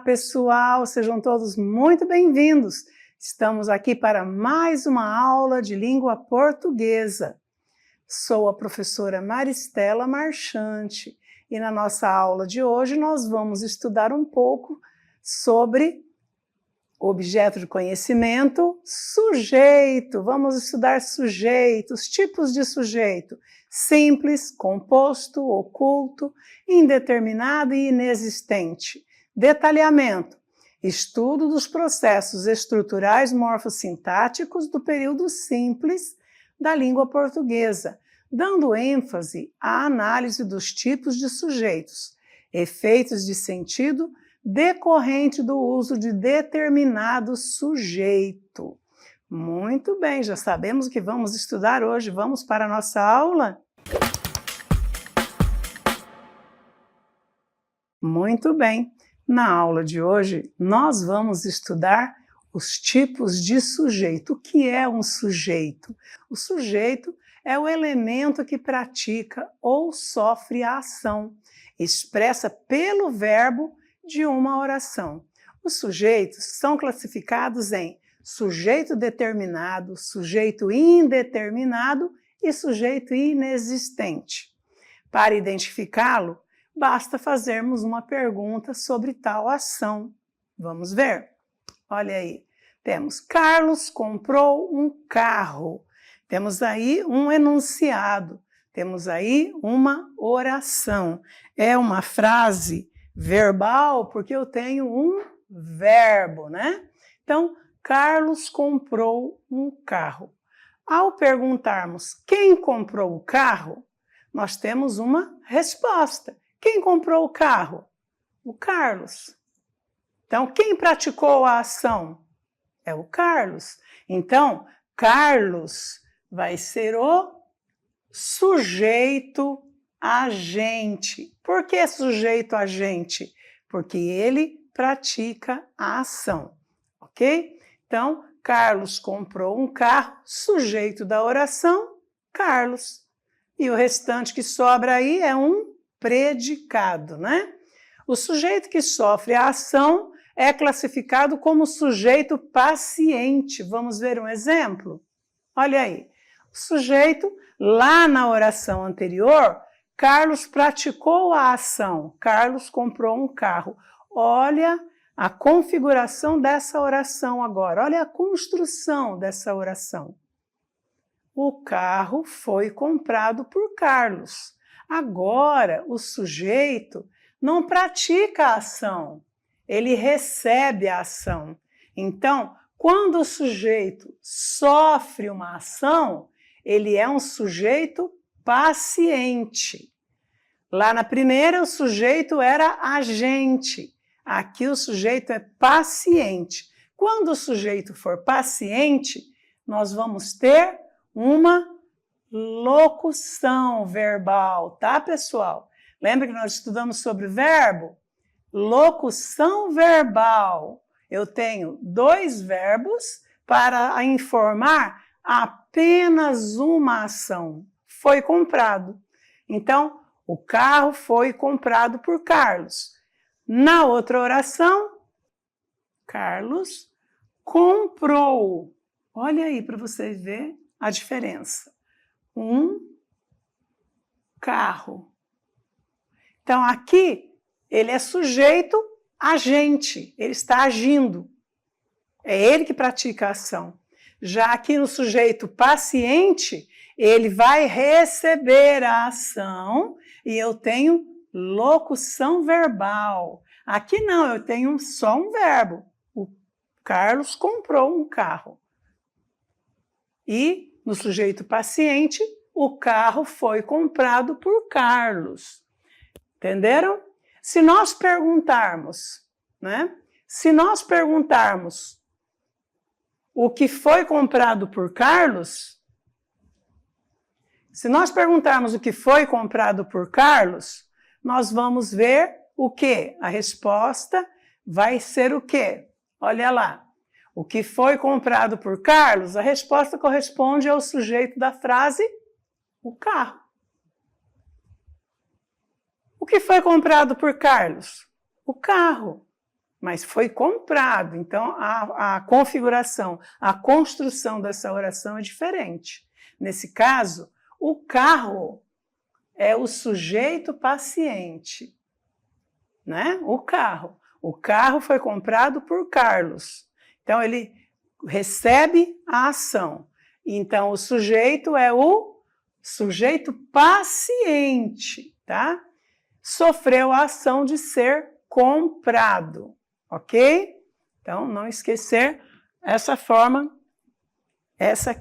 pessoal, sejam todos muito bem-vindos. Estamos aqui para mais uma aula de língua portuguesa. Sou a professora Maristela Marchante e na nossa aula de hoje nós vamos estudar um pouco sobre objeto de conhecimento, sujeito. Vamos estudar sujeitos, tipos de sujeito: simples, composto, oculto, indeterminado e inexistente. Detalhamento: estudo dos processos estruturais morfossintáticos do período simples da língua portuguesa, dando ênfase à análise dos tipos de sujeitos, efeitos de sentido decorrente do uso de determinado sujeito. Muito bem, já sabemos o que vamos estudar hoje. Vamos para a nossa aula? Muito bem. Na aula de hoje, nós vamos estudar os tipos de sujeito. O que é um sujeito? O sujeito é o elemento que pratica ou sofre a ação, expressa pelo verbo de uma oração. Os sujeitos são classificados em sujeito determinado, sujeito indeterminado e sujeito inexistente. Para identificá-lo, basta fazermos uma pergunta sobre tal ação. Vamos ver? Olha aí, temos Carlos comprou um carro. Temos aí um enunciado, temos aí uma oração. É uma frase verbal porque eu tenho um verbo, né? Então, Carlos comprou um carro. Ao perguntarmos quem comprou o carro, nós temos uma resposta. Quem comprou o carro? O Carlos. Então, quem praticou a ação? É o Carlos. Então, Carlos vai ser o sujeito agente. Por que sujeito agente? Porque ele pratica a ação, ok? Então, Carlos comprou um carro, sujeito da oração, Carlos. E o restante que sobra aí é um predicado, né? O sujeito que sofre a ação é classificado como sujeito paciente. Vamos ver um exemplo? Olha aí. O sujeito, lá na oração anterior, Carlos praticou a ação. Carlos comprou um carro. Olha a configuração dessa oração agora. Olha a construção dessa oração. O carro foi comprado por Carlos. Agora, o sujeito não pratica a ação, ele recebe a ação. Então, quando o sujeito sofre uma ação, ele é um sujeito paciente. Lá na primeira, o sujeito era agente. Aqui, o sujeito é paciente. Quando o sujeito for paciente, nós vamos ter uma locução verbal, tá, pessoal? Lembra que nós estudamos sobre verbo? Locução verbal. Eu tenho dois verbos para informar apenas uma ação. Foi comprado. Então, o carro foi comprado por Carlos. Na outra oração, Carlos comprou. Olha aí para vocês verem a diferença. Um carro. Então, aqui, ele é sujeito agente, ele está agindo. É ele que pratica a ação. Já aqui no sujeito paciente, ele vai receber a ação e eu tenho locução verbal. Aqui não, eu tenho só um verbo. O Carlos comprou um carro. E no sujeito paciente, o carro foi comprado por Carlos. Entenderam? Se nós perguntarmos, né? Se nós perguntarmos o que foi comprado por Carlos, se nós perguntarmos o que foi comprado por Carlos, nós vamos ver o quê? A resposta vai ser o quê? Olha lá. O que foi comprado por Carlos, a resposta corresponde ao sujeito da frase, o carro. O que foi comprado por Carlos? O carro. mas foi comprado. Então, a configuração, a construção dessa oração é diferente. Nesse caso, o carro é o sujeito paciente, né? O carro. O carro foi comprado por Carlos. Então, ele recebe a ação. Então, o sujeito é o sujeito paciente, tá? Sofreu a ação de ser comprado, ok? Então, não esquecer essa forma,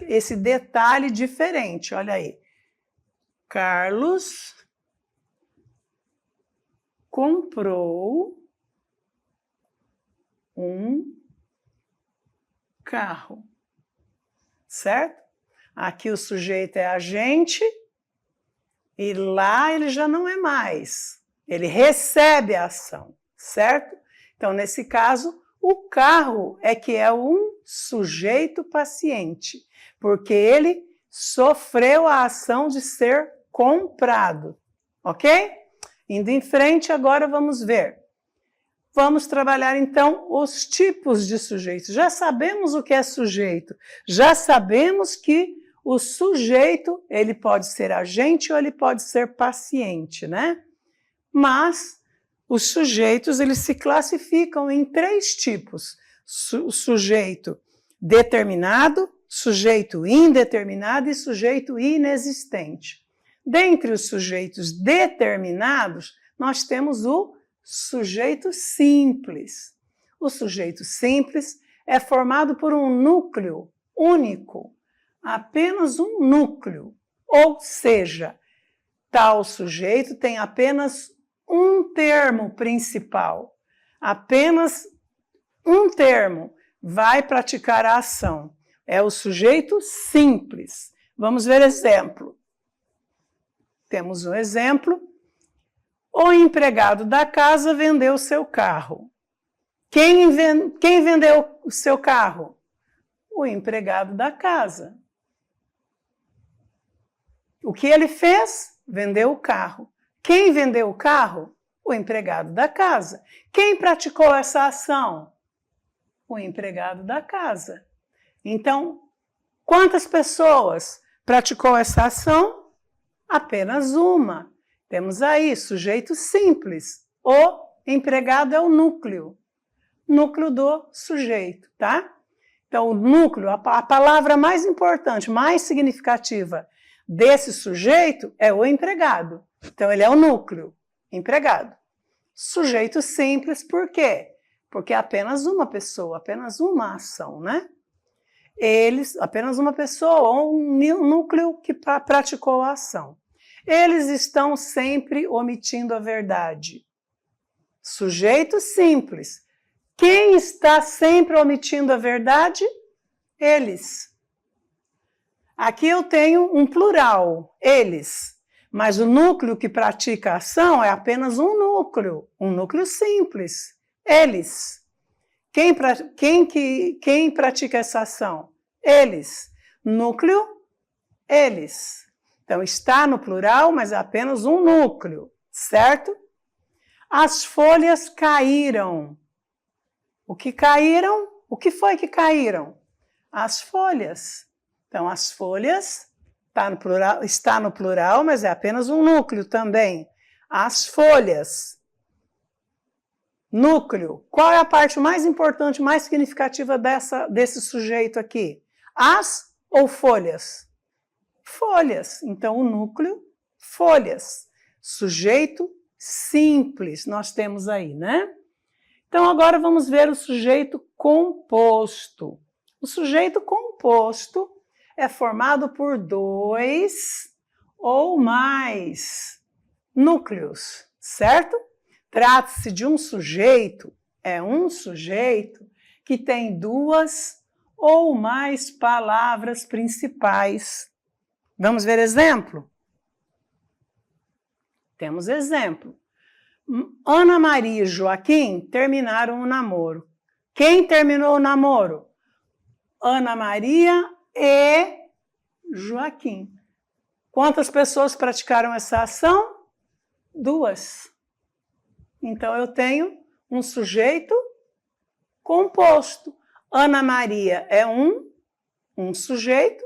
esse detalhe diferente, olha aí. Carlos comprou um carro, certo? Aqui o sujeito é agente e lá ele já não é mais. Ele recebe a ação, certo? Então, nesse caso, o carro é que é um sujeito paciente, porque ele sofreu a ação de ser comprado, ok? Indo em frente, agora vamos ver. Vamos trabalhar, então, os tipos de sujeitos. Já sabemos o que é sujeito, já sabemos que o sujeito, ele pode ser agente ou ele pode ser paciente, né? Mas os sujeitos, eles se classificam em 3 tipos. Sujeito determinado, sujeito indeterminado e sujeito inexistente. Dentre os sujeitos determinados, nós temos o sujeito simples. O sujeito simples é formado por um núcleo único, apenas um núcleo, ou seja, tal sujeito tem apenas um termo principal, apenas um termo vai praticar a ação. É o sujeito simples. Vamos ver exemplo. Temos um exemplo. O empregado da casa vendeu seu carro. Quem vendeu o seu carro? O empregado da casa. O que ele fez? Vendeu o carro. Quem vendeu o carro? O empregado da casa. Quem praticou essa ação? O empregado da casa. Então, quantas pessoas praticou essa ação? Apenas uma. Temos aí sujeito simples. O empregado é o núcleo do sujeito, tá? Então, o núcleo, a palavra mais importante, mais significativa desse sujeito é o empregado. Então, ele é o núcleo, empregado. Sujeito simples, por quê? Porque é apenas uma pessoa, apenas uma ação, né? Eles, apenas uma pessoa, um núcleo que praticou a ação. Eles estão sempre omitindo a verdade. Sujeito simples. Quem está sempre omitindo a verdade? Eles. Aqui eu tenho um plural, eles. Mas o núcleo que pratica a ação é apenas um núcleo simples. Eles. Quem pratica essa ação? Eles. Núcleo, eles. Então, está no plural, mas é apenas um núcleo, certo? As folhas caíram. O que caíram? O que foi que caíram? As folhas. Então, as folhas está no plural, mas é apenas um núcleo também. As folhas. Núcleo. Qual é a parte mais importante, mais significativa desse sujeito aqui? As ou folhas? Folhas. Então, o núcleo, folhas. Sujeito simples, nós temos aí, né? Então, agora vamos ver o sujeito composto. O sujeito composto é formado por 2 ou mais núcleos, certo? Trata-se de um sujeito, é um sujeito que tem 2 ou mais palavras principais. Vamos ver exemplo? Temos exemplo. Ana Maria e Joaquim terminaram o namoro. Quem terminou o namoro? Ana Maria e Joaquim. Quantas pessoas praticaram essa ação? 2. Então, eu tenho um sujeito composto. Ana Maria é um sujeito,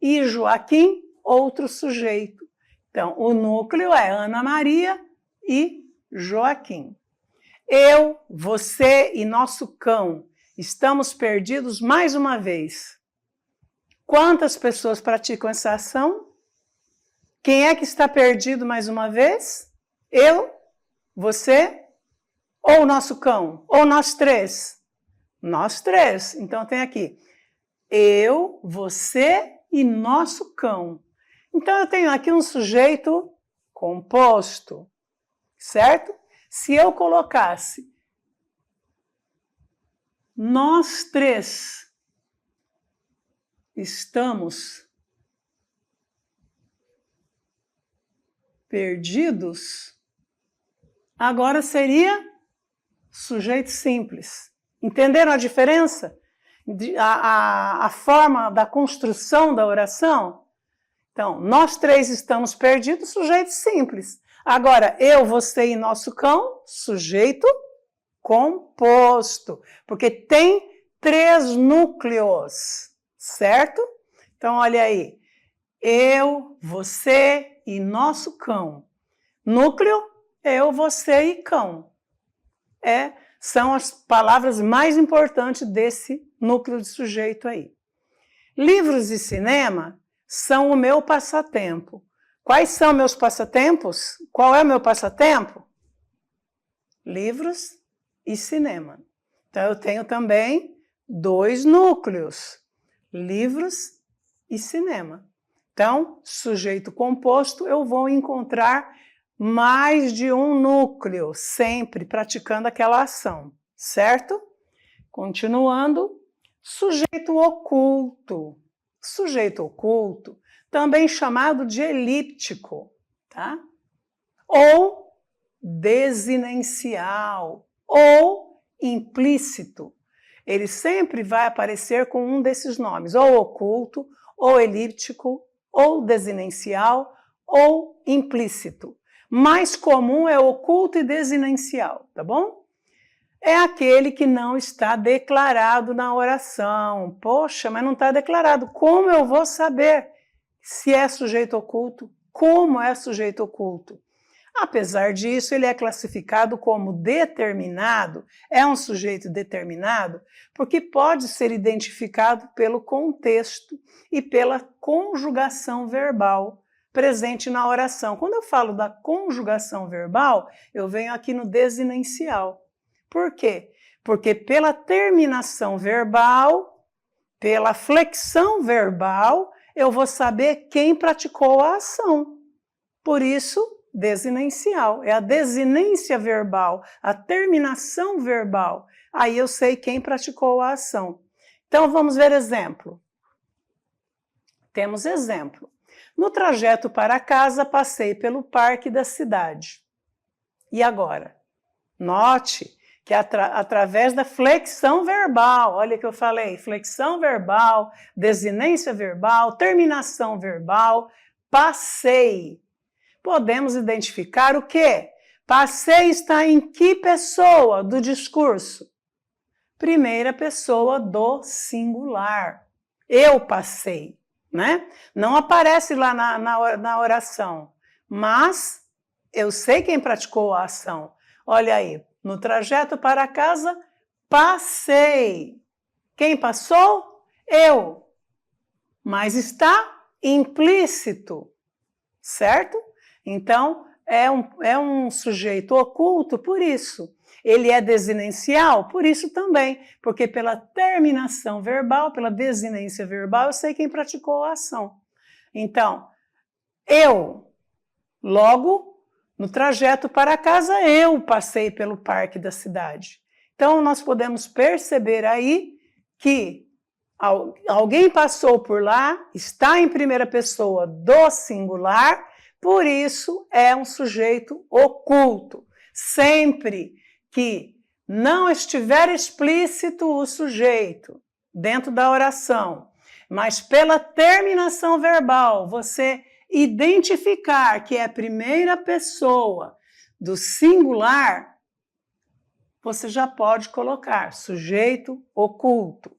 e Joaquim, outro sujeito. Então, o núcleo é Ana Maria e Joaquim. Eu, você e nosso cão estamos perdidos mais uma vez. Quantas pessoas praticam essa ação? Quem é que está perdido mais uma vez? Eu, você ou o nosso cão? Ou nós três? Nós três. Então tem aqui eu, você e nosso cão. Então eu tenho aqui um sujeito composto, certo? Se eu colocasse nós três estamos perdidos, agora seria sujeito simples. Entenderam a diferença? A forma da construção da oração? Então, nós três estamos perdidos, sujeito simples. Agora, eu, você e nosso cão, sujeito composto, porque tem 3 núcleos, certo? Então, olha aí, eu, você e nosso cão. Núcleo, eu, você e cão. São as palavras mais importantes desse núcleo de sujeito aí. Livros e cinema são o meu passatempo. Quais são meus passatempos? Qual é o meu passatempo? Livros e cinema. Então, eu tenho também 2 núcleos, livros e cinema. Então, sujeito composto, eu vou encontrar mais de um núcleo, sempre praticando aquela ação, certo? Continuando, sujeito oculto. Sujeito oculto, também chamado de elíptico, tá? Ou desinencial, ou implícito. Ele sempre vai aparecer com um desses nomes, ou oculto, ou elíptico, ou desinencial, ou implícito. Mais comum é oculto e desinencial, tá bom? É aquele que não está declarado na oração. Poxa, mas não está declarado. Como eu vou saber se é sujeito oculto? Como é sujeito oculto? Apesar disso, ele é classificado como determinado, é um sujeito determinado, porque pode ser identificado pelo contexto e pela conjugação verbal presente na oração. Quando eu falo da conjugação verbal, eu venho aqui no desinencial. Por quê? Porque pela terminação verbal, pela flexão verbal, eu vou saber quem praticou a ação. Por isso, desinencial. É a desinência verbal, a terminação verbal. Aí eu sei quem praticou a ação. Então, vamos ver exemplo. Temos exemplo. No trajeto para casa, passei pelo parque da cidade. E agora? Note que através da flexão verbal, olha que eu falei, flexão verbal, desinência verbal, terminação verbal, passei. Podemos identificar o quê? Passei está em que pessoa do discurso? Primeira pessoa do singular. Eu passei, né? Não aparece lá na oração, mas eu sei quem praticou a ação. Olha aí, no trajeto para casa, passei. Quem passou? Eu. Mas está implícito, certo? Então, é um sujeito oculto por isso. Ele é desinencial por isso também, porque pela terminação verbal, pela desinência verbal, eu sei quem praticou a ação. Então, eu, logo, no trajeto para casa, eu passei pelo parque da cidade. Então, nós podemos perceber aí que alguém passou por lá, está em primeira pessoa do singular, por isso é um sujeito oculto. Sempre que não estiver explícito o sujeito dentro da oração, mas pela terminação verbal, você identificar que é a primeira pessoa do singular, você já pode colocar sujeito oculto.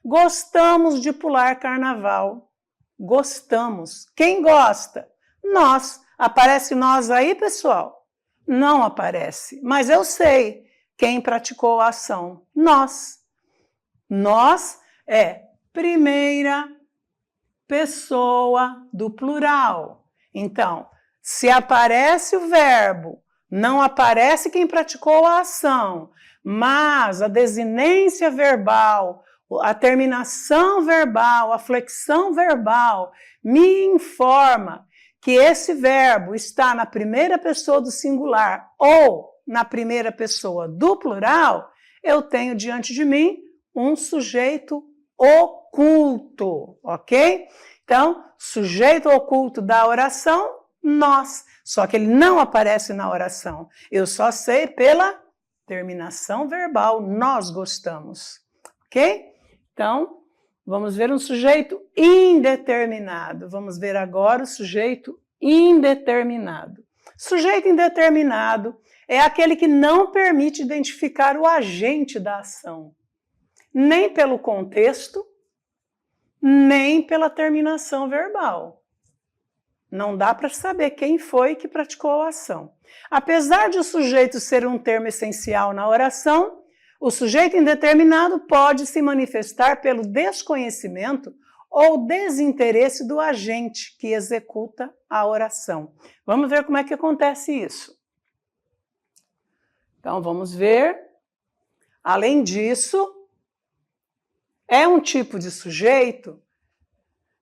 Gostamos de pular carnaval. Gostamos. Quem gosta? Nós. Aparece nós aí, pessoal? Não aparece, mas eu sei quem praticou a ação. Nós. Nós é primeira pessoa do plural. Então, se aparece o verbo, não aparece quem praticou a ação, mas a desinência verbal, a terminação verbal, a flexão verbal me informa que esse verbo está na primeira pessoa do singular ou na primeira pessoa do plural, eu tenho diante de mim um sujeito oculto, ok? Então, sujeito oculto da oração, nós. Só que ele não aparece na oração. Eu só sei pela terminação verbal, nós gostamos, ok? Então, vamos ver um sujeito indeterminado. Vamos ver agora o sujeito indeterminado. Sujeito indeterminado é aquele que não permite identificar o agente da ação, nem pelo contexto, nem pela terminação verbal. Não dá para saber quem foi que praticou a ação. Apesar de o sujeito ser um termo essencial na oração, o sujeito indeterminado pode se manifestar pelo desconhecimento ou desinteresse do agente que executa a oração. Vamos ver como é que acontece isso. Então, vamos ver. Além disso, é um tipo de sujeito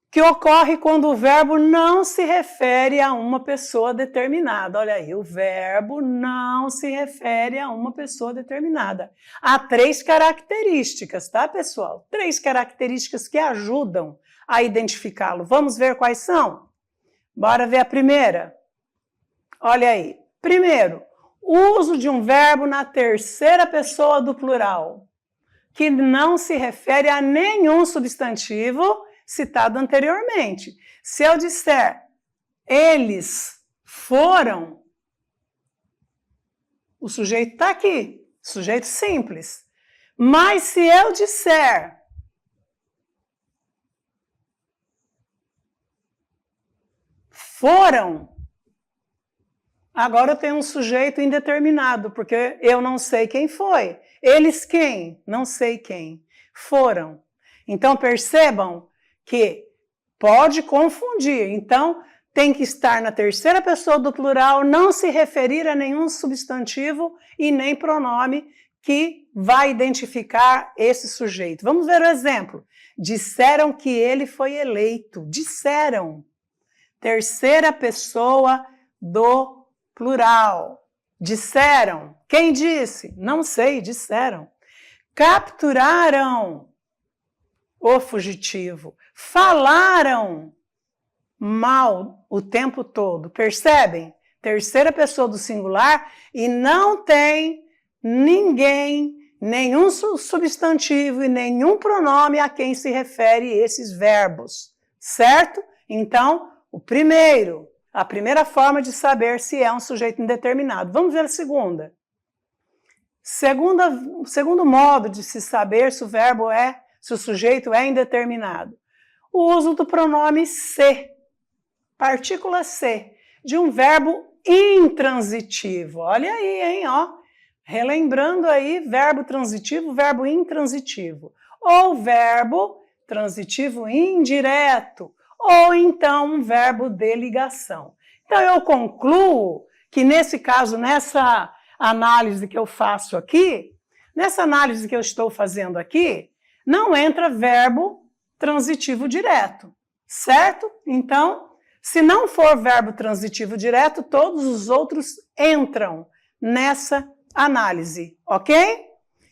que ocorre quando o verbo não se refere a uma pessoa determinada. Olha aí, o verbo não se refere a uma pessoa determinada. Há 3 características, tá, pessoal? 3 características que ajudam a identificá-lo. Vamos ver quais são? Bora ver a primeira. Olha aí. Primeiro, o uso de um verbo na terceira pessoa do plural, que não se refere a nenhum substantivo citado anteriormente. Se eu disser, eles foram, o sujeito está aqui, sujeito simples. Mas se eu disser, foram, agora eu tenho um sujeito indeterminado, porque eu não sei quem foi. Eles quem? Não sei quem. Foram. Então percebam que pode confundir. Então, tem que estar na terceira pessoa do plural, não se referir a nenhum substantivo e nem pronome que vai identificar esse sujeito. Vamos ver o exemplo. Disseram que ele foi eleito. Disseram. Terceira pessoa do plural. Disseram. Quem disse? Não sei, disseram. Capturaram o fugitivo. Falaram mal o tempo todo. Percebem? Terceira pessoa do singular e não tem ninguém, nenhum substantivo e nenhum pronome a quem se refere esses verbos. Certo? Então, a primeira forma de saber se é um sujeito indeterminado. Vamos ver a segunda. Segundo modo de se saber se o sujeito é indeterminado. O uso do pronome se, partícula se, de um verbo intransitivo. Olha aí, hein, ó. Relembrando aí, verbo transitivo, verbo intransitivo. Ou verbo transitivo indireto. Ou então um verbo de ligação. Então eu concluo que nesse caso, nessa análise que eu faço aqui, nessa análise que eu estou fazendo aqui, não entra verbo transitivo direto, certo? Então, se não for verbo transitivo direto, todos os outros entram nessa análise, ok?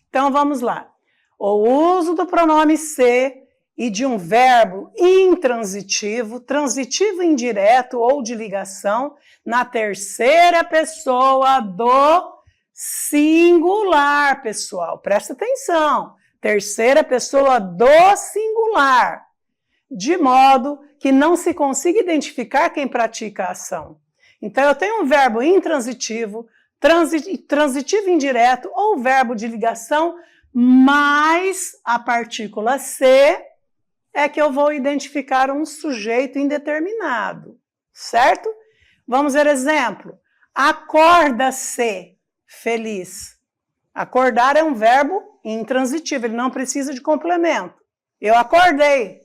Então, vamos lá. O uso do pronome se e de um verbo intransitivo, transitivo indireto ou de ligação, na terceira pessoa do singular, pessoal. Presta atenção. Terceira pessoa do singular, de modo que não se consiga identificar quem pratica a ação. Então, eu tenho um verbo intransitivo, transitivo indireto ou verbo de ligação, mais a partícula C, é que eu vou identificar um sujeito indeterminado, certo? Vamos ver exemplo. Acorda-se, feliz. Acordar é um verbo intransitivo, ele não precisa de complemento. Eu acordei.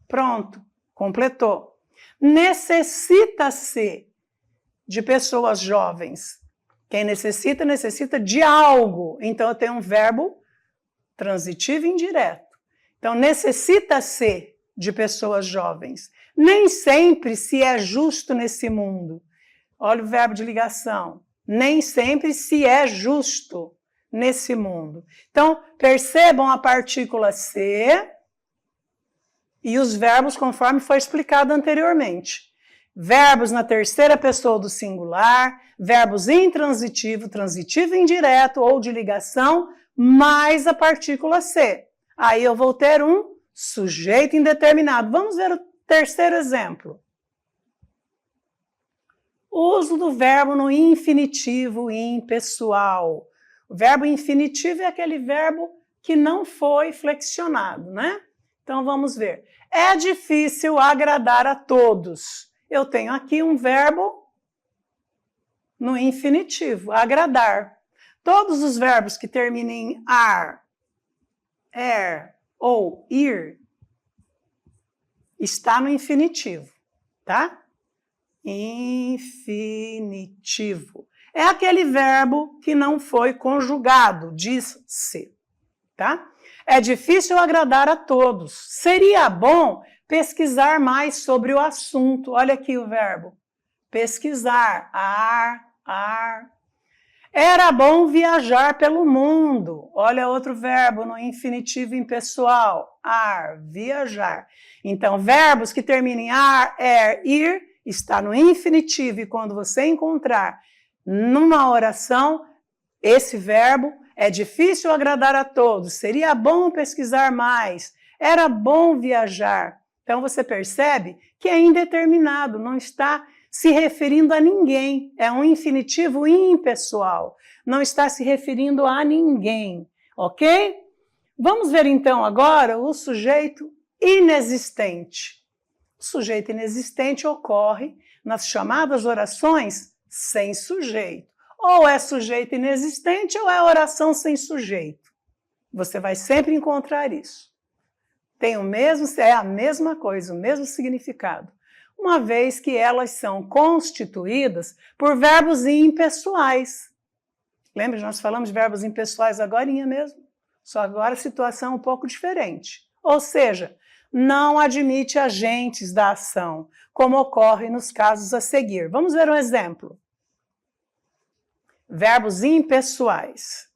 Pronto, completou. Necessita-se de pessoas jovens. Quem necessita, necessita de algo. Então, eu tenho um verbo transitivo indireto. Então, necessita-se de pessoas jovens. Nem sempre se é justo nesse mundo. Olha o verbo de ligação. Nem sempre se é justo nesse mundo. Então, percebam a partícula C e os verbos conforme foi explicado anteriormente. Verbos na terceira pessoa do singular, verbos intransitivo, transitivo indireto ou de ligação, mais a partícula C. Aí eu vou ter um sujeito indeterminado. Vamos ver o terceiro exemplo. Uso do verbo no infinitivo impessoal. O verbo infinitivo é aquele verbo que não foi flexionado, né? Então vamos ver. É difícil agradar a todos. Eu tenho aqui um verbo no infinitivo, agradar. Todos os verbos que terminem em ar, ou ir, está no infinitivo, tá? Infinitivo. É aquele verbo que não foi conjugado, diz-se, tá? É difícil agradar a todos. Seria bom pesquisar mais sobre o assunto. Olha aqui o verbo. Pesquisar. Ar. Era bom viajar pelo mundo. Olha outro verbo no infinitivo impessoal. Ar, viajar. Então, verbos que terminem em ar, ir, está no infinitivo. E quando você encontrar numa oração esse verbo, é difícil agradar a todos. Seria bom pesquisar mais. Era bom viajar. Então, você percebe que é indeterminado, não está se referindo a ninguém. É um infinitivo impessoal. Não está se referindo a ninguém, ok? Vamos ver então agora o sujeito inexistente. O sujeito inexistente ocorre nas chamadas orações sem sujeito. Ou é sujeito inexistente ou é oração sem sujeito. Você vai sempre encontrar isso. Tem é a mesma coisa, o mesmo significado. Uma vez que elas são constituídas por verbos impessoais. Lembra, nós falamos de verbos impessoais agorinha mesmo? Só agora a situação é um pouco diferente. Ou seja, não admite agentes da ação, como ocorre nos casos a seguir. Vamos ver um exemplo. Verbos impessoais.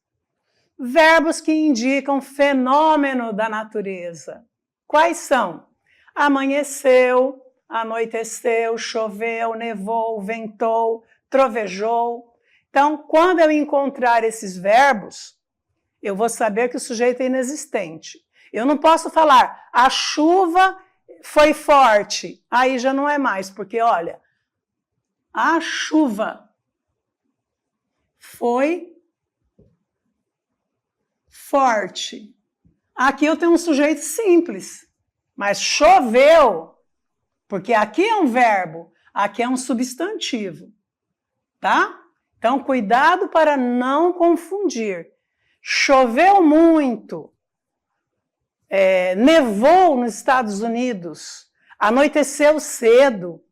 Verbos que indicam fenômeno da natureza. Quais são? Amanheceu, anoiteceu, choveu, nevou, ventou, trovejou. Então, quando eu encontrar esses verbos, eu vou saber que o sujeito é inexistente. Eu não posso falar, a chuva foi forte. Aí já não é mais, porque olha, a chuva foi forte. Aqui eu tenho um sujeito simples, mas choveu, porque aqui é um verbo, aqui é um substantivo, tá? Então, cuidado para não confundir. Choveu muito, nevou nos Estados Unidos, anoiteceu cedo,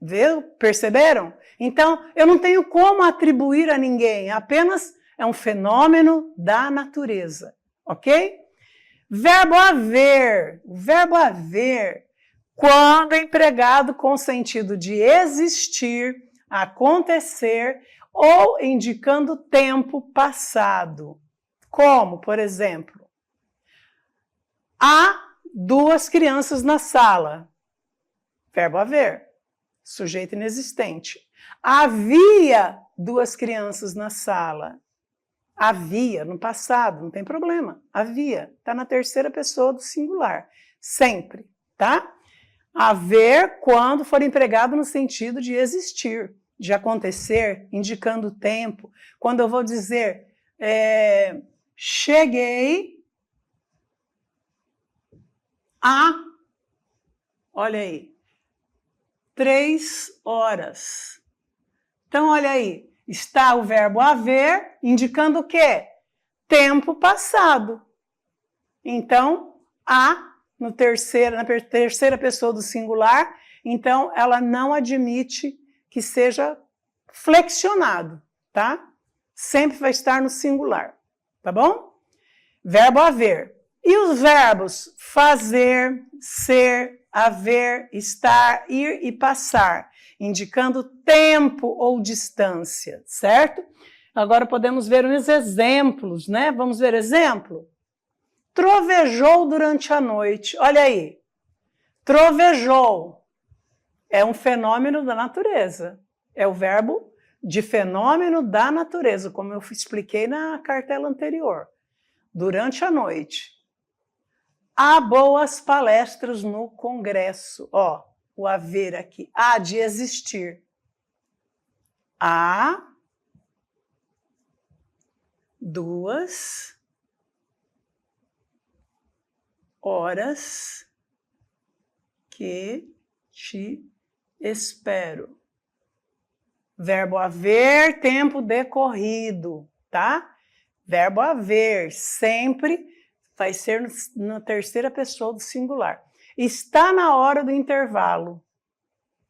viu? Perceberam? Então, eu não tenho como atribuir a ninguém, apenas é um fenômeno da natureza, ok? Verbo haver. O verbo haver, quando empregado com sentido de existir, acontecer ou indicando tempo passado. Como, por exemplo, há 2 crianças na sala. Verbo haver, sujeito inexistente. Havia 2 crianças na sala. Havia, no passado, não tem problema. Havia, está na terceira pessoa do singular. Sempre, tá? Haver quando for empregado no sentido de existir. de acontecer, indicando o tempo. Quando eu vou dizer, cheguei a, olha aí, 3 horas. Então, olha aí, está o verbo haver, indicando o quê? Tempo passado. Então, a, na terceira pessoa do singular, então ela não admite que seja flexionado, tá? Sempre vai estar no singular, tá bom? Verbo haver. E os verbos fazer, ser, haver, estar, ir e passar, indicando tempo ou distância, certo? Agora podemos ver uns exemplos, né? Vamos ver exemplo? Trovejou durante a noite. Olha aí. Trovejou. É um fenômeno da natureza. É o verbo de fenômeno da natureza, como eu expliquei na cartela anterior. Durante a noite. Há boas palestras no congresso. Ó, o haver aqui. Há de existir. Há 2 horas que te espero. Verbo haver, tempo decorrido, tá? Verbo haver, sempre vai ser na terceira pessoa do singular. Está na hora do intervalo.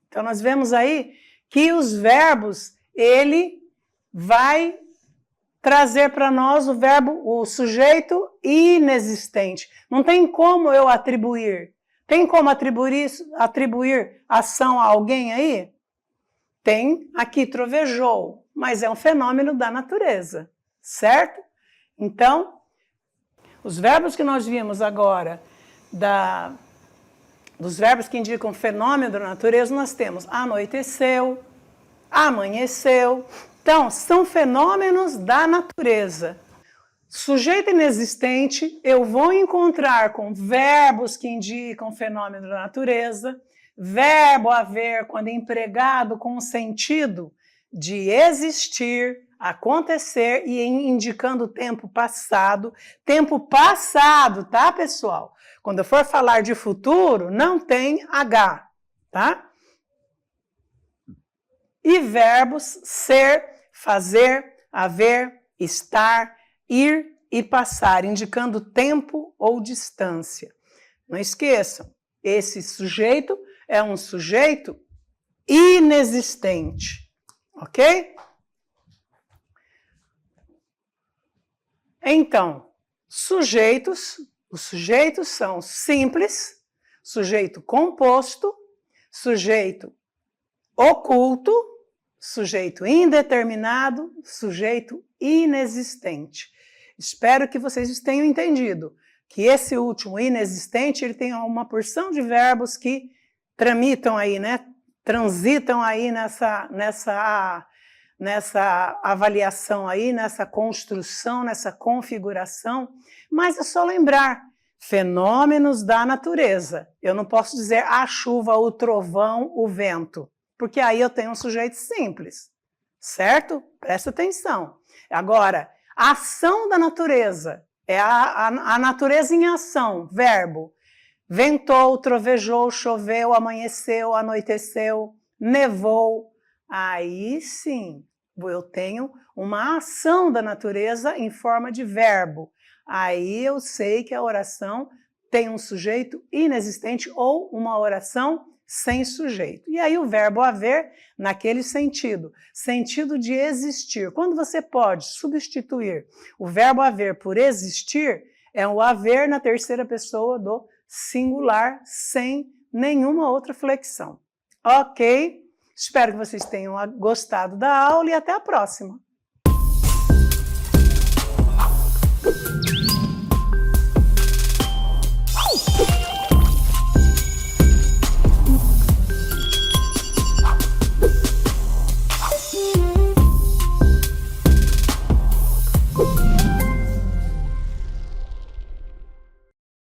Então, nós vemos aí que os verbos, ele vai trazer para nós o sujeito inexistente. Não tem como eu atribuir. Tem como atribuir ação a alguém aí? Tem aqui, trovejou, mas é um fenômeno da natureza, certo? Então, os verbos que nós vimos agora, dos verbos que indicam fenômeno da natureza, nós temos anoiteceu, amanheceu. Então, são fenômenos da natureza. Sujeito inexistente, eu vou encontrar com verbos que indicam fenômeno da natureza, verbo haver, quando empregado com o sentido de existir, acontecer e indicando tempo passado, tá, pessoal? Quando eu for falar de futuro, não tem H, tá? E verbos ser, fazer, haver, estar, ir e passar, indicando tempo ou distância. Não esqueçam, esse sujeito é um sujeito inexistente, ok? Então, os sujeitos são simples, sujeito composto, sujeito oculto, sujeito indeterminado, sujeito inexistente. Espero que vocês tenham entendido que esse último, inexistente, ele tem uma porção de verbos que tramitam aí, né? Transitam aí nessa avaliação aí, nessa construção, nessa configuração, mas é só lembrar, fenômenos da natureza. Eu não posso dizer a chuva, o trovão, o vento, porque aí eu tenho um sujeito simples, certo? Presta atenção. Agora, a ação da natureza, é a natureza em ação, verbo. Ventou, trovejou, choveu, amanheceu, anoiteceu, nevou. Aí sim, eu tenho uma ação da natureza em forma de verbo. Aí eu sei que a oração tem um sujeito inexistente ou uma oração sem sujeito. E aí o verbo haver, naquele sentido de existir. Quando você pode substituir o verbo haver por existir, é o haver na terceira pessoa do singular, sem nenhuma outra flexão. Ok? Espero que vocês tenham gostado da aula e até a próxima!